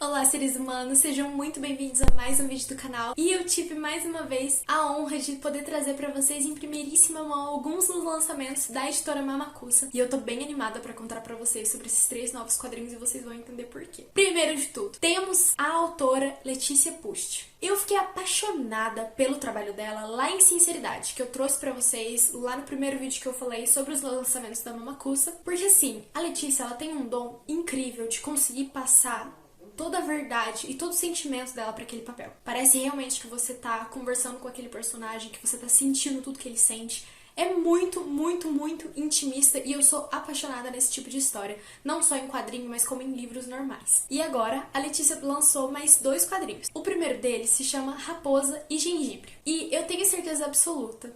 Olá, seres humanos, sejam muito bem-vindos a mais um vídeo do canal. E eu tive mais uma vez a honra de poder trazer pra vocês em primeiríssima mão alguns dos lançamentos da editora Mamacusa. E eu tô bem animada pra contar pra vocês sobre esses 3 novos quadrinhos e vocês vão entender por quê. Primeiro de tudo, temos a autora Letícia Pucci. Eu fiquei apaixonada pelo trabalho dela lá em Sinceridade, que eu trouxe pra vocês lá no primeiro vídeo que eu falei sobre os lançamentos da Mamacusa. Porque assim, a Letícia, ela tem um dom incrível de conseguir passar toda a verdade e todo o sentimento dela para aquele papel. Parece realmente que você tá conversando com aquele personagem, que você tá sentindo tudo que ele sente. É muito, muito, muito intimista e eu sou apaixonada nesse tipo de história. Não só em quadrinho, mas como em livros normais. E agora, a Letícia lançou mais 2 quadrinhos. O primeiro deles se chama Raposa e Gengibre. E eu tenho certeza absoluta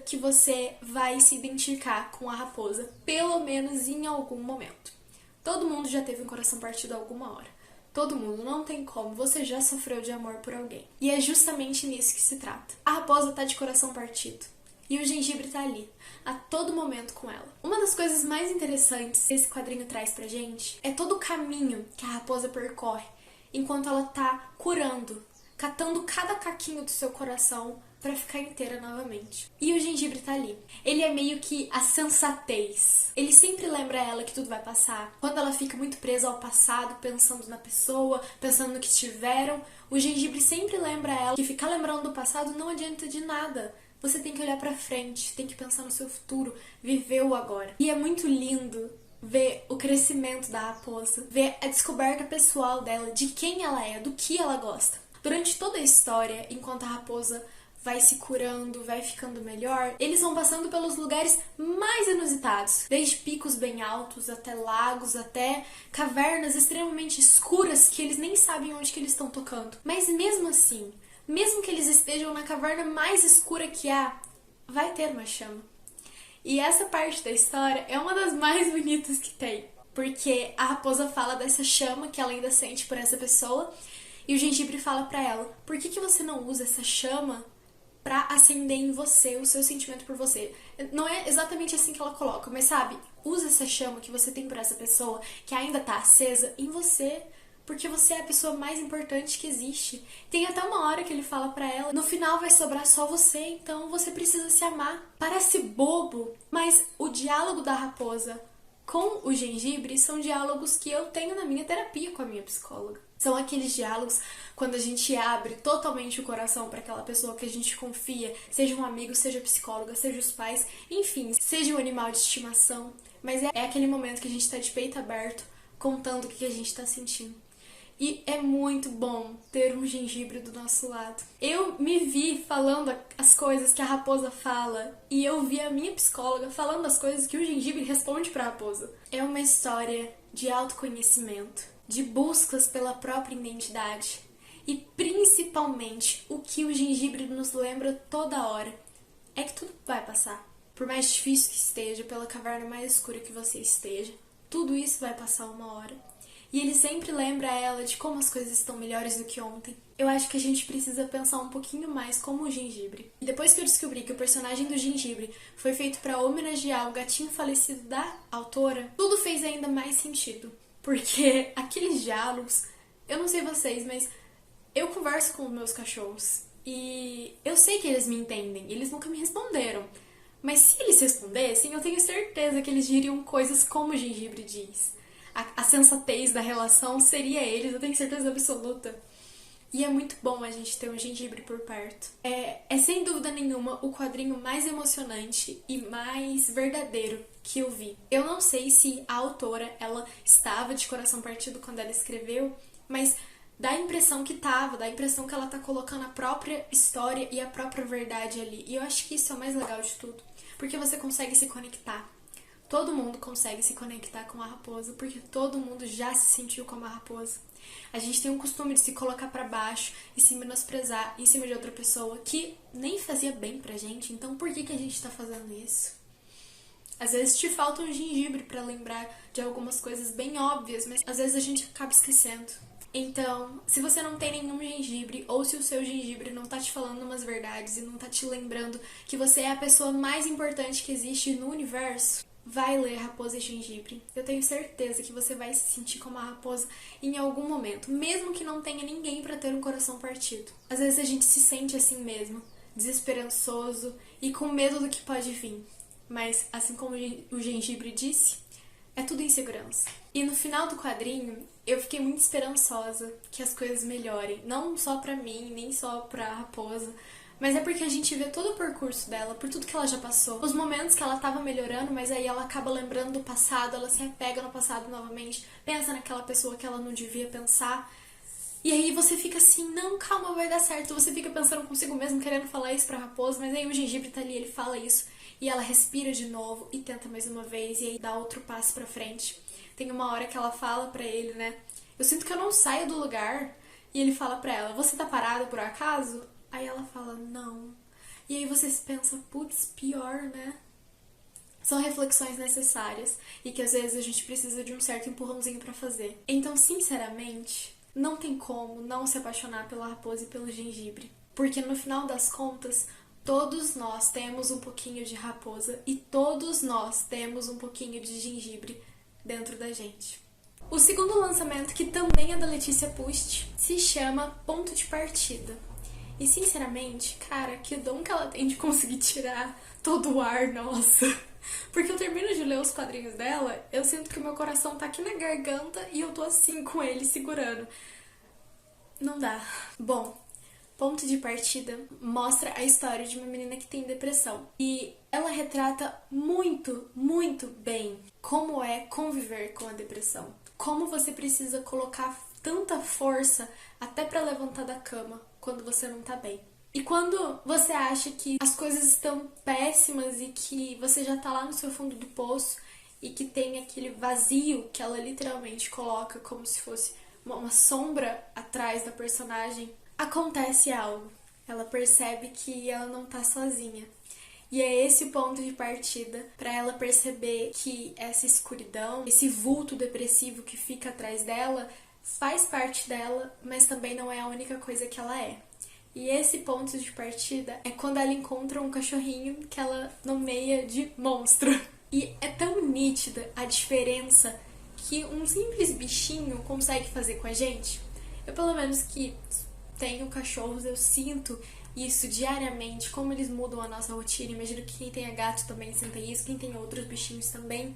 que você vai se identificar com a raposa, pelo menos em algum momento. Todo mundo já teve um coração partido alguma hora. Todo mundo, não tem como, você já sofreu de amor por alguém. E é justamente nisso que se trata. A raposa tá de coração partido. E o gengibre tá ali, a todo momento com ela. Uma das coisas mais interessantes que esse quadrinho traz pra gente é todo o caminho que a raposa percorre enquanto ela tá curando, catando cada caquinho do seu coração pra ficar inteira novamente. E o gengibre tá ali. Ele é meio que a sensatez. Ele sempre lembra ela que tudo vai passar. Quando ela fica muito presa ao passado, pensando na pessoa, pensando no que tiveram, o gengibre sempre lembra ela que ficar lembrando do passado não adianta de nada. Você tem que olhar pra frente, tem que pensar no seu futuro, viver o agora. E é muito lindo ver o crescimento da raposa, ver a descoberta pessoal dela, de quem ela é, do que ela gosta. Durante toda a história, enquanto a raposa vai se curando, vai ficando melhor, eles vão passando pelos lugares mais inusitados, desde picos bem altos, até lagos, até cavernas extremamente escuras que eles nem sabem onde que eles estão tocando. Mas mesmo assim, mesmo que eles estejam na caverna mais escura que há, vai ter uma chama. E essa parte da história é uma das mais bonitas que tem, porque a raposa fala dessa chama que ela ainda sente por essa pessoa, e o gengibre fala pra ela: por que você não usa essa chama pra acender em você o seu sentimento por você? Não é exatamente assim que ela coloca, mas sabe, usa essa chama que você tem por essa pessoa, que ainda tá acesa, em você, porque você é a pessoa mais importante que existe. Tem até uma hora que ele fala pra ela: no final vai sobrar só você, então você precisa se amar. Parece bobo, mas o diálogo da raposa com o gengibre são diálogos que eu tenho na minha terapia com a minha psicóloga. São aqueles diálogos quando a gente abre totalmente o coração para aquela pessoa que a gente confia, seja um amigo, seja psicóloga, seja os pais, enfim, seja um animal de estimação. Mas é aquele momento que a gente tá de peito aberto, contando o que a gente tá sentindo. E é muito bom ter um gengibre do nosso lado. Eu me vi falando as coisas que a raposa fala e eu vi a minha psicóloga falando as coisas que o gengibre responde pra raposa. É uma história de autoconhecimento, de buscas pela própria identidade e principalmente o que o gengibre nos lembra toda hora é que tudo vai passar. Por mais difícil que esteja, pela caverna mais escura que você esteja, tudo isso vai passar uma hora. E ele sempre lembra ela de como as coisas estão melhores do que ontem. Eu acho que a gente precisa pensar um pouquinho mais como o gengibre. E depois que eu descobri que o personagem do gengibre foi feito para homenagear o gatinho falecido da autora, tudo fez ainda mais sentido. Porque aqueles diálogos, eu não sei vocês, mas eu converso com os meus cachorros e eu sei que eles me entendem, eles nunca me responderam. Mas se eles respondessem, eu tenho certeza que eles diriam coisas como o gengibre diz. A sensatez da relação seria eles, eu tenho certeza absoluta. E é muito bom a gente ter um gengibre por perto. É sem dúvida nenhuma o quadrinho mais emocionante e mais verdadeiro que eu vi. Eu não sei se a autora, ela estava de coração partido quando ela escreveu, mas dá a impressão que tava, dá a impressão que ela tá colocando a própria história e a própria verdade ali. E eu acho que isso é o mais legal de tudo, porque você consegue se conectar. Todo mundo consegue se conectar com a raposa, porque todo mundo já se sentiu como a raposa. A gente tem um costume de se colocar pra baixo e se menosprezar em cima de outra pessoa que nem fazia bem pra gente, então por que a gente tá fazendo isso? Às vezes te falta um gengibre pra lembrar de algumas coisas bem óbvias, mas às vezes a gente acaba esquecendo. Então, se você não tem nenhum gengibre, ou se o seu gengibre não tá te falando umas verdades e não tá te lembrando que você é a pessoa mais importante que existe no universo, vai ler Raposa e Gengibre. Eu tenho certeza que você vai se sentir como a raposa em algum momento, mesmo que não tenha ninguém para ter um coração partido. Às vezes a gente se sente assim mesmo, desesperançoso e com medo do que pode vir. Mas, assim como o Gengibre disse, é tudo insegurança. E no final do quadrinho, eu fiquei muito esperançosa que as coisas melhorem. Não só pra mim, nem só pra raposa, mas é porque a gente vê todo o percurso dela, por tudo que ela já passou. Os momentos que ela tava melhorando, mas aí ela acaba lembrando do passado, ela se apega no passado novamente, pensa naquela pessoa que ela não devia pensar. E aí você fica assim, não, calma, vai dar certo. Você fica pensando consigo mesmo, querendo falar isso pra raposa, mas aí o Gengibre tá ali, ele fala isso. E ela respira de novo e tenta mais uma vez, e aí dá outro passo pra frente. Tem uma hora que ela fala pra ele, né? Eu sinto que eu não saio do lugar. E ele fala pra ela, você tá parado por acaso? Aí ela fala, não. E aí você se pensa, putz, pior, né? São reflexões necessárias e que às vezes a gente precisa de um certo empurrãozinho pra fazer. Então, sinceramente, não tem como não se apaixonar pela raposa e pelo gengibre. Porque no final das contas, todos nós temos um pouquinho de raposa e todos nós temos um pouquinho de gengibre dentro da gente. O segundo lançamento, que também é da Letícia Pust, se chama Ponto de Partida. E sinceramente, cara, que dom que ela tem de conseguir tirar todo o ar, nossa. Porque eu termino de ler os quadrinhos dela, eu sinto que o meu coração tá aqui na garganta e eu tô assim com ele segurando. Não dá. Bom, Ponto de Partida mostra a história de uma menina que tem depressão. E ela retrata muito, muito bem como é conviver com a depressão. Como você precisa colocar tanta força até pra levantar da cama quando você não tá bem. E quando você acha que as coisas estão péssimas e que você já tá lá no seu fundo do poço e que tem aquele vazio que ela literalmente coloca como se fosse uma sombra atrás da personagem, acontece algo. Ela percebe que ela não tá sozinha. E é esse o ponto de partida para ela perceber que essa escuridão, esse vulto depressivo que fica atrás dela, faz parte dela, mas também não é a única coisa que ela é. E esse ponto de partida é quando ela encontra um cachorrinho que ela nomeia de monstro. E é tão nítida a diferença que um simples bichinho consegue fazer com a gente. Eu, pelo menos, que tenho cachorros, eu sinto isso diariamente, como eles mudam a nossa rotina. Imagino que quem tem gato também sinta isso, quem tem outros bichinhos também.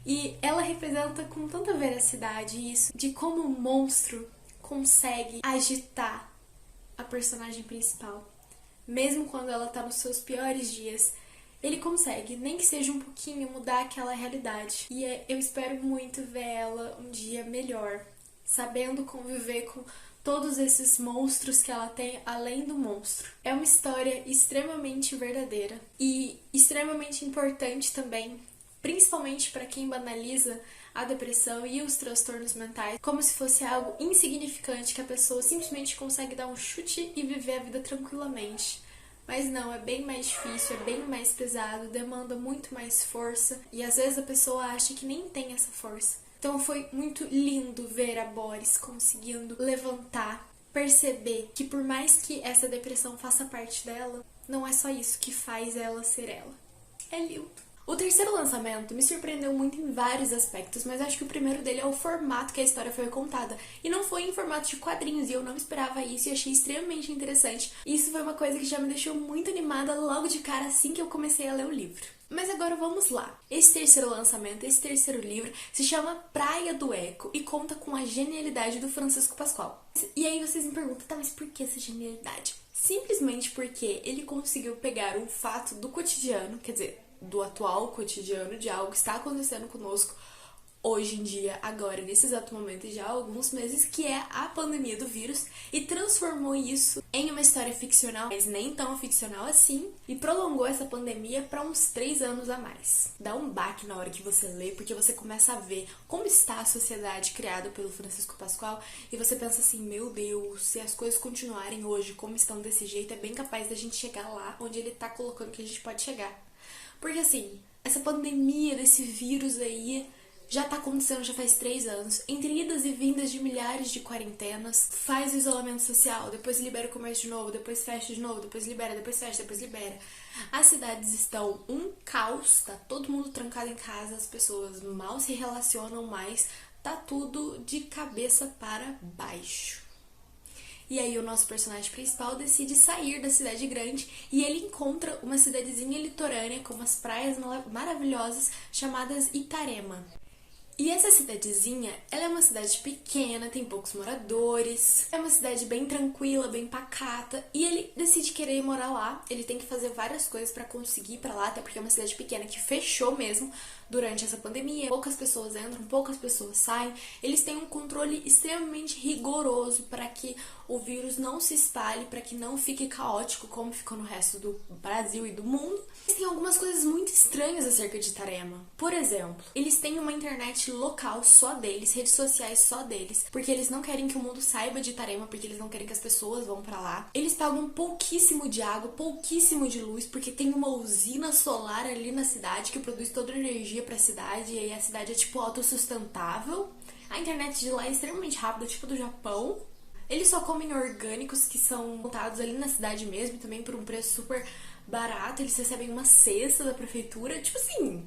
E ela representa com tanta veracidade isso, de como o monstro consegue agitar a personagem principal. Mesmo quando ela tá nos seus piores dias, ele consegue, nem que seja um pouquinho, mudar aquela realidade. E eu espero muito ver ela um dia melhor, sabendo conviver com todos esses monstros que ela tem além do monstro. É uma história extremamente verdadeira e extremamente importante também, principalmente para quem banaliza a depressão e os transtornos mentais como se fosse algo insignificante que a pessoa simplesmente consegue dar um chute e viver a vida tranquilamente. Mas não, é bem mais difícil, é bem mais pesado, demanda muito mais força e às vezes a pessoa acha que nem tem essa força. Então foi muito lindo ver a Boris conseguindo levantar, perceber que por mais que essa depressão faça parte dela, não é só isso que faz ela ser ela. É lindo. O terceiro lançamento me surpreendeu muito em vários aspectos, mas acho que o primeiro dele é o formato que a história foi contada. E não foi em formato de quadrinhos, e eu não esperava isso e achei extremamente interessante. Isso foi uma coisa que já me deixou muito animada logo de cara assim que eu comecei a ler o livro. Mas agora vamos lá. Esse terceiro lançamento, esse terceiro livro, se chama Praia do Eco e conta com a genialidade do Francisco Pascoal. E aí vocês me perguntam, tá, mas por que essa genialidade? Simplesmente porque ele conseguiu pegar um fato do cotidiano, quer dizer, do atual cotidiano, de algo que está acontecendo conosco hoje em dia, agora, nesse exato momento e já há alguns meses, que é a pandemia do vírus, e transformou isso em uma história ficcional, mas nem tão ficcional assim, e prolongou essa pandemia para uns 3 anos a mais. Dá um baque na hora que você lê, porque você começa a ver como está a sociedade criada pelo Francisco Pascoal, e você pensa assim, meu Deus, se as coisas continuarem hoje como estão desse jeito, é bem capaz da gente chegar lá onde ele tá colocando que a gente pode chegar. Porque assim, essa pandemia desse vírus aí já tá acontecendo já faz 3 anos. Entre idas e vindas de milhares de quarentenas, faz o isolamento social, depois libera o comércio de novo, depois fecha de novo, depois libera, depois fecha, depois libera. As cidades estão um caos, tá todo mundo trancado em casa, as pessoas mal se relacionam mais, tá tudo de cabeça para baixo. E aí o nosso personagem principal decide sair da cidade grande e ele encontra uma cidadezinha litorânea com umas praias maravilhosas chamadas Itarema. E essa cidadezinha, ela é uma cidade pequena, tem poucos moradores, é uma cidade bem tranquila, bem pacata, e ele decide querer morar lá. Ele tem que fazer várias coisas pra conseguir ir pra lá, até porque é uma cidade pequena que fechou mesmo durante essa pandemia. Poucas pessoas entram, poucas pessoas saem. Eles têm um controle extremamente rigoroso para que o vírus não se espalhe, para que não fique caótico como ficou no resto do Brasil e do mundo. Eles têm algumas coisas muito estranhas acerca de Itarema. Por exemplo, eles têm uma internet local só deles, redes sociais só deles, porque eles não querem que o mundo saiba de Itarema, porque eles não querem que as pessoas vão pra lá. Eles pagam pouquíssimo de água, pouquíssimo de luz, porque tem uma usina solar ali na cidade que produz toda a energia pra cidade, e aí a cidade é tipo autossustentável. A internet de lá é extremamente rápida, tipo do Japão. Eles só comem orgânicos que são montados ali na cidade mesmo, também por um preço super barato. Eles recebem uma cesta da prefeitura, tipo assim,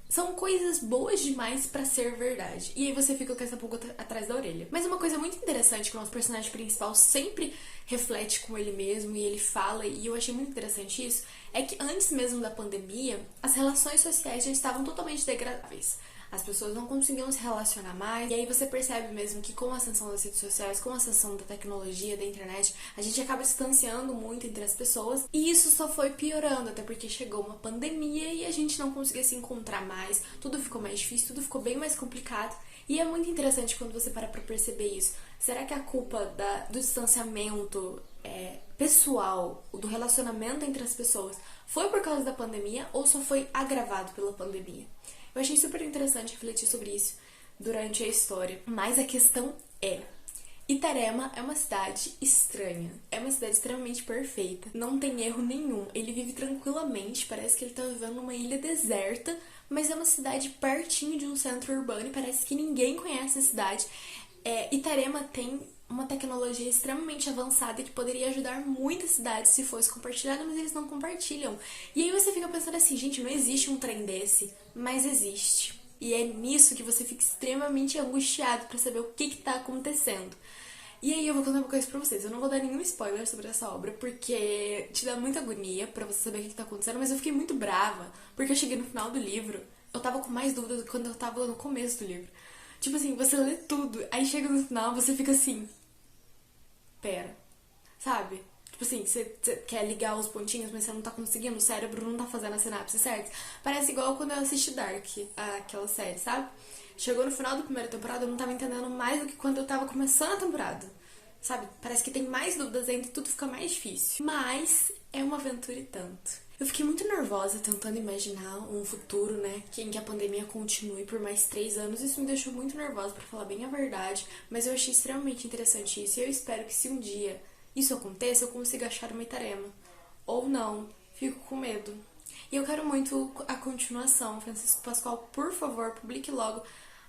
são coisas boas demais pra ser verdade. E aí você fica com essa pulga atrás da orelha. Mas uma coisa muito interessante que o nosso personagem principal sempre reflete com ele mesmo e ele fala, e eu achei muito interessante isso, é que antes mesmo da pandemia, as relações sociais já estavam totalmente degradáveis. As pessoas não conseguiam se relacionar mais. E aí você percebe mesmo que com a ascensão das redes sociais, com a ascensão da tecnologia, da internet, a gente acaba distanciando muito entre as pessoas. E isso só foi piorando, até porque chegou uma pandemia e a gente não conseguia se encontrar mais. Tudo ficou mais difícil, tudo ficou bem mais complicado. E é muito interessante quando você para pra perceber isso. Será que a culpa do distanciamento pessoal, do relacionamento entre as pessoas, foi por causa da pandemia ou só foi agravado pela pandemia? Eu achei super interessante refletir sobre isso durante a história. Mas a questão é: Itarema é uma cidade estranha. É uma cidade extremamente perfeita. Não tem erro nenhum. Ele vive tranquilamente. Parece que ele tá vivendo numa ilha deserta. Mas é uma cidade pertinho de um centro urbano e parece que ninguém conhece a cidade. Itarema tem uma tecnologia extremamente avançada que poderia ajudar muitas cidades se fosse compartilhada, mas eles não compartilham. E aí você fica pensando assim, gente, não existe um trem desse, mas existe. E é nisso que você fica extremamente angustiado pra saber o que tá acontecendo. E aí eu vou contar uma coisa pra vocês. Eu não vou dar nenhum spoiler sobre essa obra, porque te dá muita agonia pra você saber o que tá acontecendo, mas eu fiquei muito brava, porque eu cheguei no final do livro, eu tava com mais dúvidas do que quando eu tava no começo do livro. Tipo assim, você lê tudo, aí chega no final, você fica assim, pera, sabe? Tipo assim, você quer ligar os pontinhos, mas você não tá conseguindo, o cérebro não tá fazendo a sinapse certa. Parece igual quando eu assisti Dark, aquela série, sabe? Chegou no final da primeira temporada, eu não tava entendendo mais do que quando eu tava começando a temporada, sabe? Parece que tem mais dúvidas ainda e tudo fica mais difícil. Mas é uma aventura e tanto. Eu fiquei muito nervosa tentando imaginar um futuro, né, em que a pandemia continue por mais 3 anos. Isso me deixou muito nervosa, pra falar bem a verdade, mas eu achei extremamente interessante isso e eu espero que se um dia isso aconteça, eu consiga achar uma Itarema. Ou não, fico com medo. E eu quero muito a continuação. Francisco Pascoal, por favor, publique logo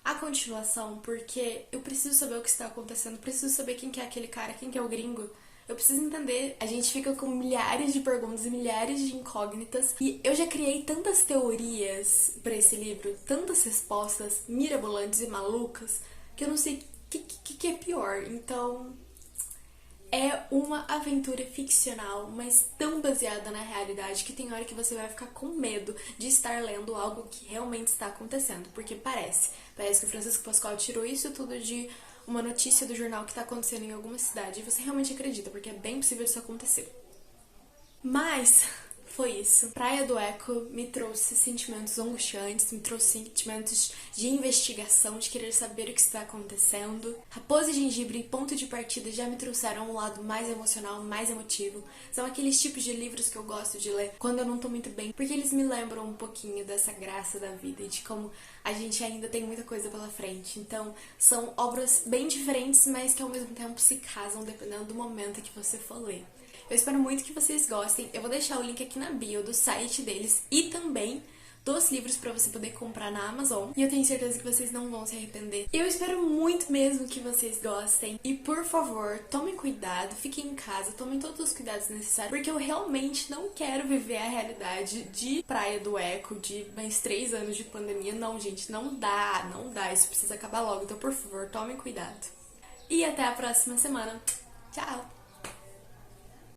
a continuação, porque eu preciso saber o que está acontecendo, preciso saber quem que é aquele cara, quem que é o gringo. Eu preciso entender. A gente fica com milhares de perguntas e milhares de incógnitas. E eu já criei tantas teorias pra esse livro, tantas respostas mirabolantes e malucas, que eu não sei o que é pior. Então, é uma aventura ficcional, mas tão baseada na realidade que tem hora que você vai ficar com medo de estar lendo algo que realmente está acontecendo. Porque parece que o Francisco Pascoal tirou isso tudo de uma notícia do jornal que tá acontecendo em alguma cidade. E você realmente acredita, porque é bem possível isso acontecer. Mas foi isso. Praia do Eco me trouxe sentimentos angustiantes, me trouxe sentimentos de investigação, de querer saber o que está acontecendo. Raposa e Gengibre e Ponto de Partida já me trouxeram um lado mais emocional, mais emotivo. São aqueles tipos de livros que eu gosto de ler quando eu não tô muito bem, porque eles me lembram um pouquinho dessa graça da vida e de como a gente ainda tem muita coisa pela frente. Então, são obras bem diferentes, mas que ao mesmo tempo se casam dependendo do momento que você for ler. Eu espero muito que vocês gostem. Eu vou deixar o link aqui na bio do site deles e também dos livros pra você poder comprar na Amazon. E eu tenho certeza que vocês não vão se arrepender. Eu espero muito mesmo que vocês gostem. E por favor, tomem cuidado, fiquem em casa, tomem todos os cuidados necessários, porque eu realmente não quero viver a realidade de Praia do Eco, de mais 3 anos de pandemia. Não, gente, não dá, não dá. Isso precisa acabar logo. Então, por favor, tomem cuidado. E até a próxima semana. Tchau!